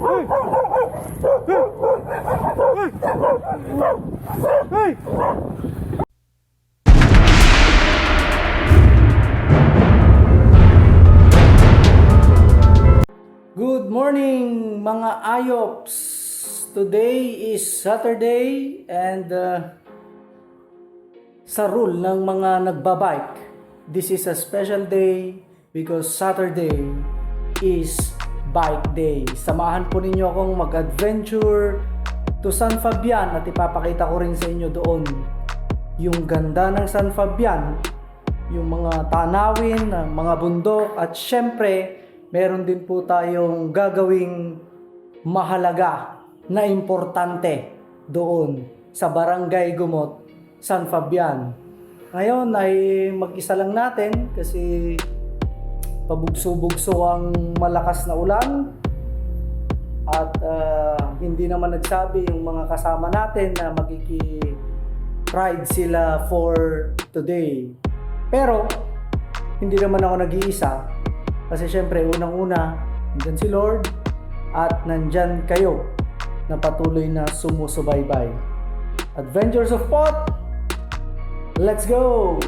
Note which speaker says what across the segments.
Speaker 1: Good morning mga ayops! Today is Saturday and sa rule ng mga nagbabike, this is a special day because Saturday is bike day. Samahan po ninyo akong mag-adventure to San Fabian at ipapakita ko rin sa inyo doon yung ganda ng San Fabian, yung mga tanawin, mga bundok at syempre meron din po tayong gagawing mahalaga na importante doon sa Barangay Gumot, San Fabian. Ngayon ay mag-isa lang natin kasi pabugso-bugso ang malakas na ulan at hindi naman nagsabi yung mga kasama natin na magiki-ride sila for today. Pero hindi naman ako nag-iisa. Kasi syempre, unang-una, nandyan si Lord at nandyan kayo na patuloy na sumusubaybay. Adventures of Pot! Let's go!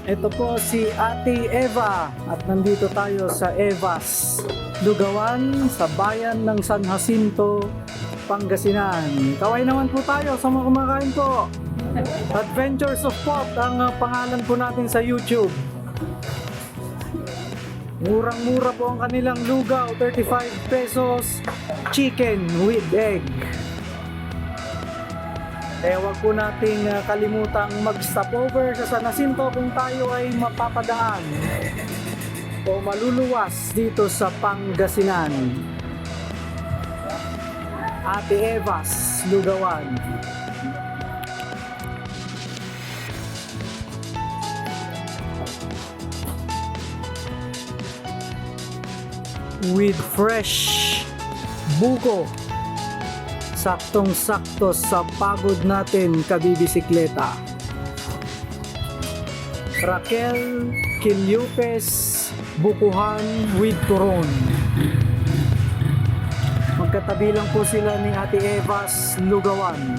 Speaker 1: Ito po si Ate Eva at nandito tayo sa Eva's Lugawan sa bayan ng San Jacinto, Pangasinan. Kaway naman po tayo sa mga kumakain po. Adventures of Pot ang pangalan po natin sa YouTube. Murang-mura po ang kanilang lugaw, 35 pesos, chicken with egg. Kaya wag po nating kalimutang mag-stopover sa San Jacinto kung tayo ay mapapadaan o maluluwas dito sa Pangasinan. Ate Eva's Lugawan. With fresh buko. Saktong-sakto sa pagod natin kabibisikleta. Rafael, Kilyupes, bukuhan with turon. Magkatabi lang po sila ni Ate Eva's Lugawan.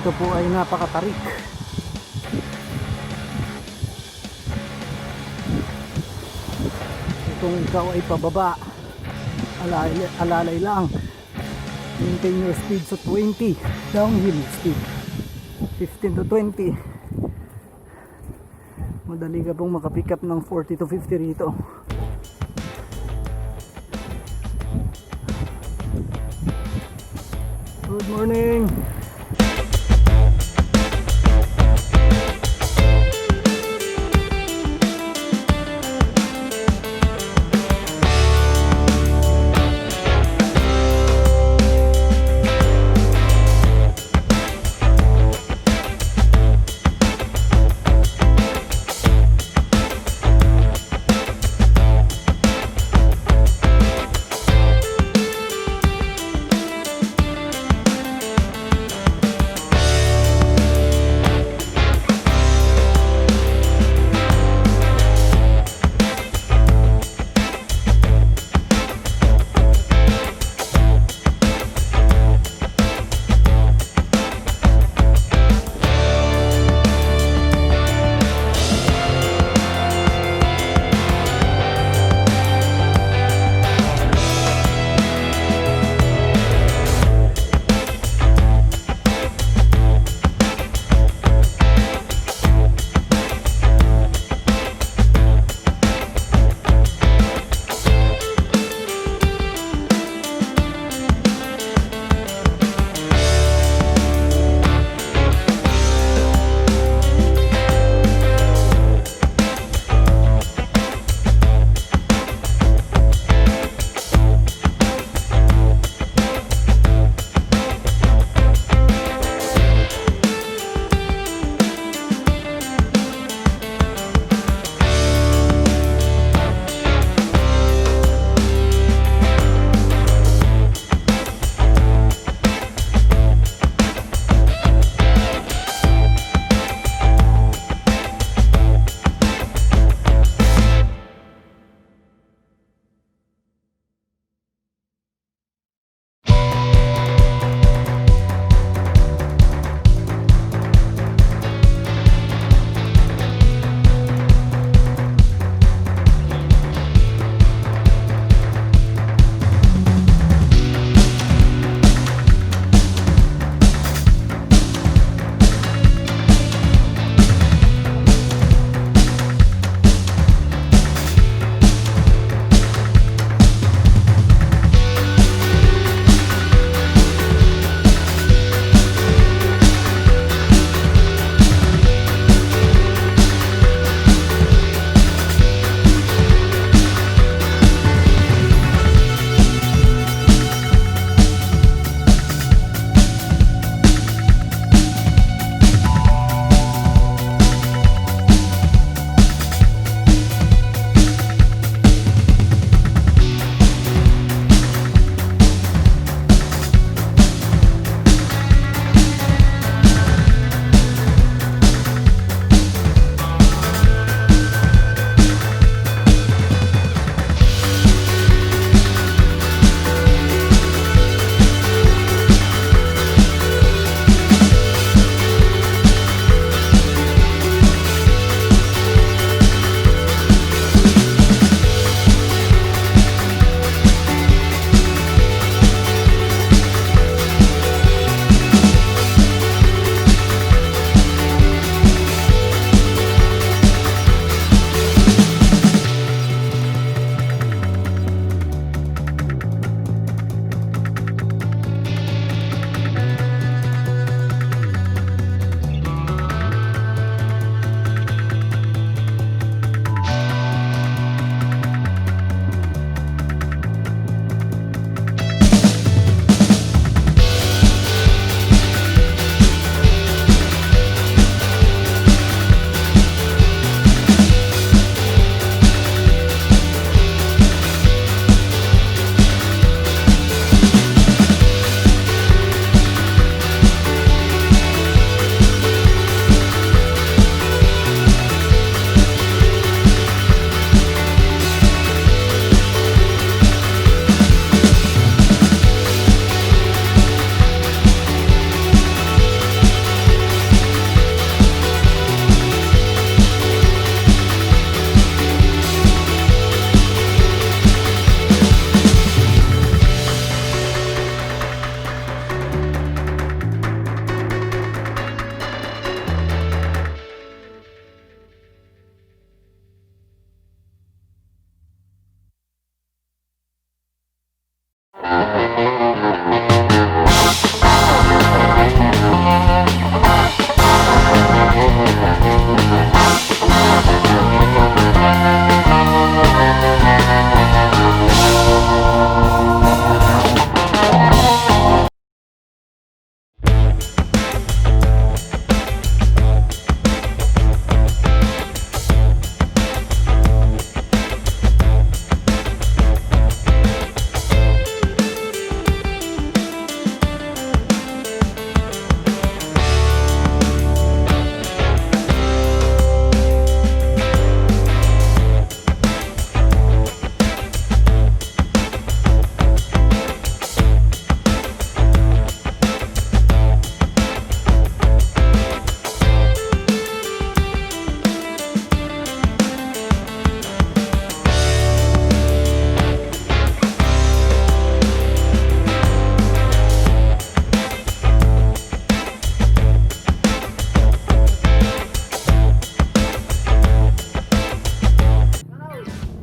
Speaker 1: Ito po ay napakatarik. Kung ikaw ay pababa, alalay lang, maintain your speed sa 20, downhill speed 15 to 20. Madali ka pong makapick up ng 40 to 50 rito. Good morning.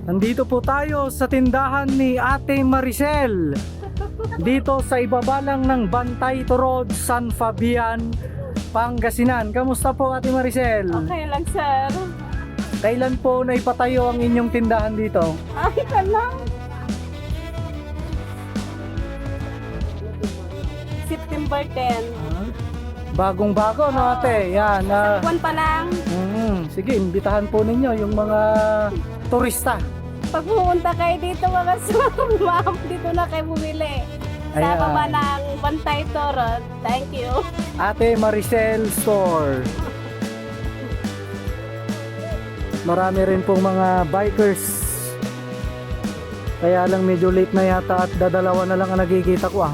Speaker 1: Nandito po tayo sa tindahan ni Ate Maricel. Dito sa ibaba lang ng Bantay Turod, San Fabian, Pangasinan. Kamusta po Ate Maricel?
Speaker 2: Okay lang, sir.
Speaker 1: Kailan po naipatayo ang inyong tindahan dito?
Speaker 2: Ay, ka lang. September 10.
Speaker 1: Bagong-bago, no ate? Yan.
Speaker 2: Buwan pa lang.
Speaker 1: Sige, imbitahan po ninyo yung mga turista.
Speaker 2: Pag pumunta kayo dito, mga sir, ma'am, dito na kayo bumili. Sa
Speaker 1: Ayan.
Speaker 2: baba ng Bantay Turod. Thank you.
Speaker 1: Ate Maricel Store. Marami rin pong mga bikers. Kaya lang medyo late na yata at dadalawa na lang ang nagkikita ko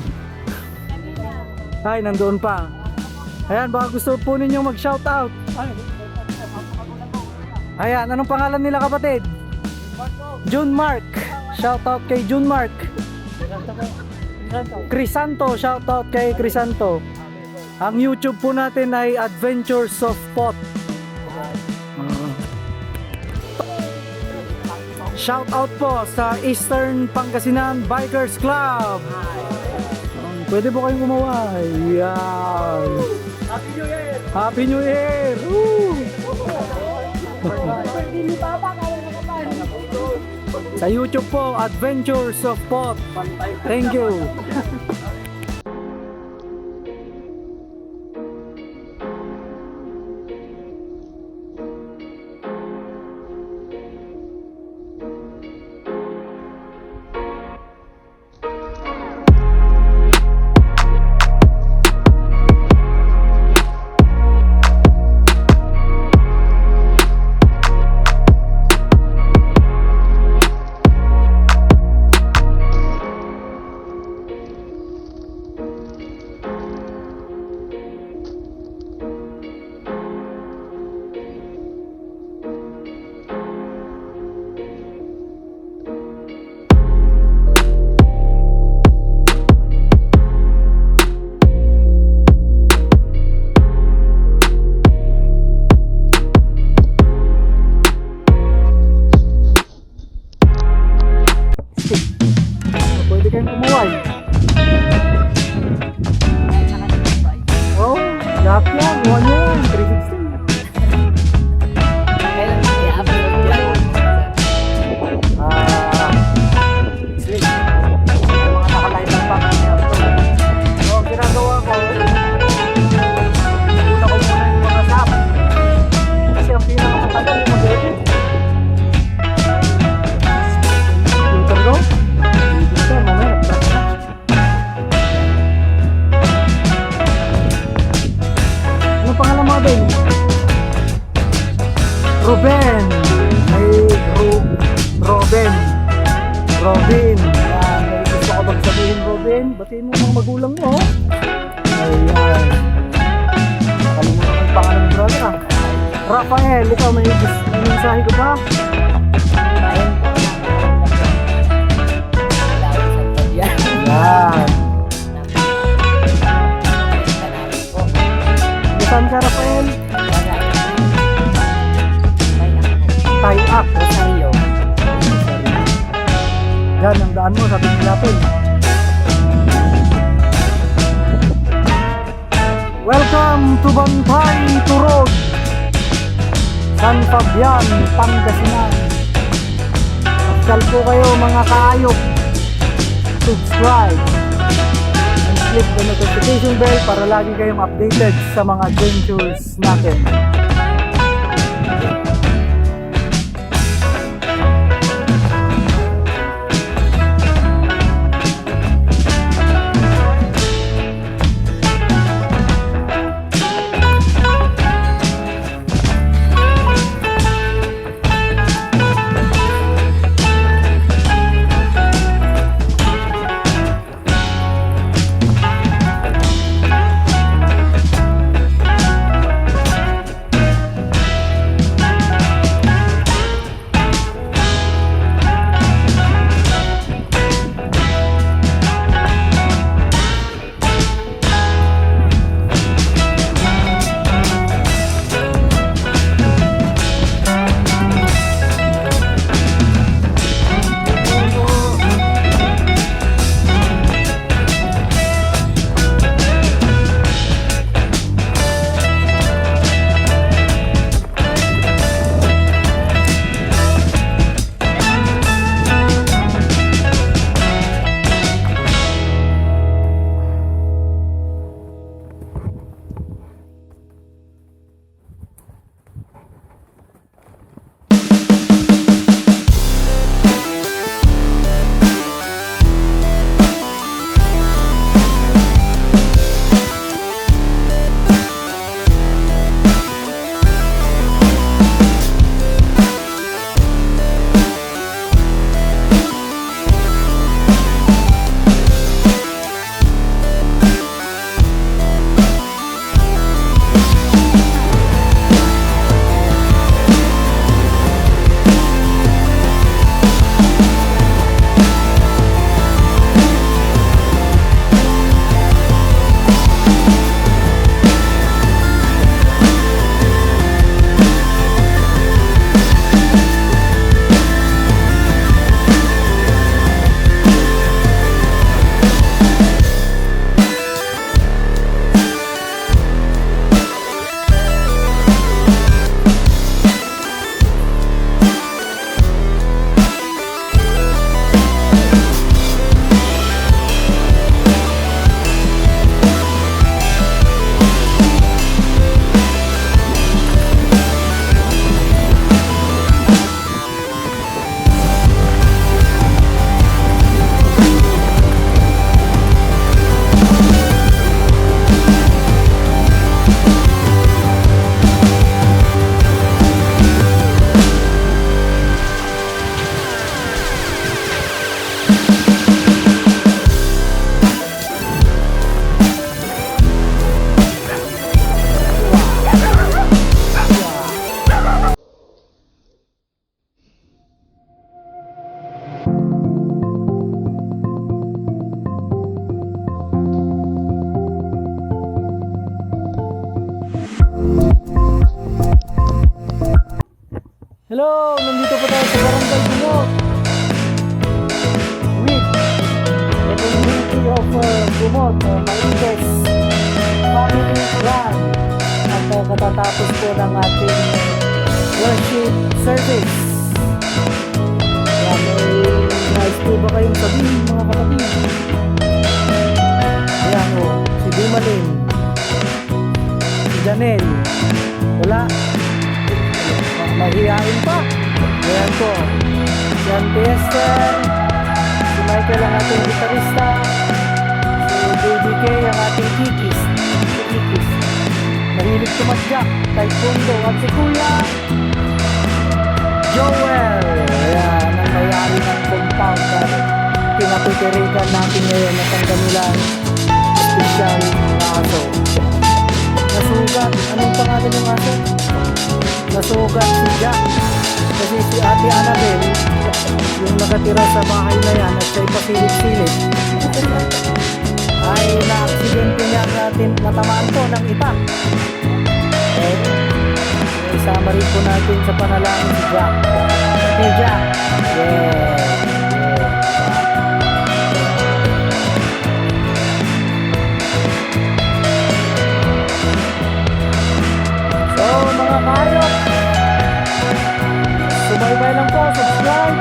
Speaker 1: Ay, nandoon pa. Ayan, baka gusto po ninyong mag-shoutout. Ayan, anong pangalan nila kapatid? Junmark. Shoutout kay Junmark. Crisanto, shoutout kay Crisanto. Ang YouTube po natin ay Adventures of Pot. Shoutout po sa Eastern Pangasinan Bikers Club. Pwede po kayong gumawa. Yan. Happy New Year! Happy New Year! Sa YouTube po, Adventures of Pot. Thank you. Pwede kayong kumuway. Oh, lahat yan. One yan. 360. Mga nakalive lang pa. So, ginagawa ko, una ko muna yung mga sap. Kasi ang pinakatagal yung mag-edit. Yung targo? Anong pangalan mo din? Ruben. May Robin. Robin. Yan. May gusto ko bang sabihin Robin? Batiin mo mga magulang mo. Ayan. Nakalimutan ko yung pangalan ng brother Rafael, ikaw may mensahe ko ba? Yan. Saan ka, Rafael? Tayong. Yan, ang daan mo, sabi nila natin. Welcome to Bantay Turod, San Fabian Pangasinan. Pasyal po kayo mga ka-AOP. Subscribe and click the notification bell para lagi kayong updated sa mga adventures natin. Hello! Nandito po tayo sa Barangay Turod with the community of Gumot, Maricel family plan. At katatapos po ng ating worship service. Kaya may nais po ba kayong sabihin mga kapatid? Ayan o, si Dimalin, si Janel, wala. Mahihain pa. Ayan po. Si Auntie Esther, si Michael ang ating gitarista, si Baby K ang ating kikis. Mahilig tumadyak, taekwondo, at si Kuya Joel. Ayan, ang mayari ng compound na pinapitirikan natin ngayon at ang kanilang special na aso. Nasugat. Anong pangalan ng aso? Nasugat si Jack. Kasi si Ate Annabel, yung nakatira sa bahay na yan at siya'y pasilip-silip, ay na-aksidente niya natin, natamaan po ng itak. Isama rin po natin sa panalangin si Jack. Si Jack. So mga kayok, subaybay lang po, subscribe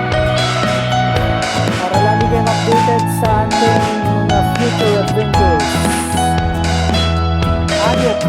Speaker 1: para lagi kayong updated sa ating mga future adventures. Ayok!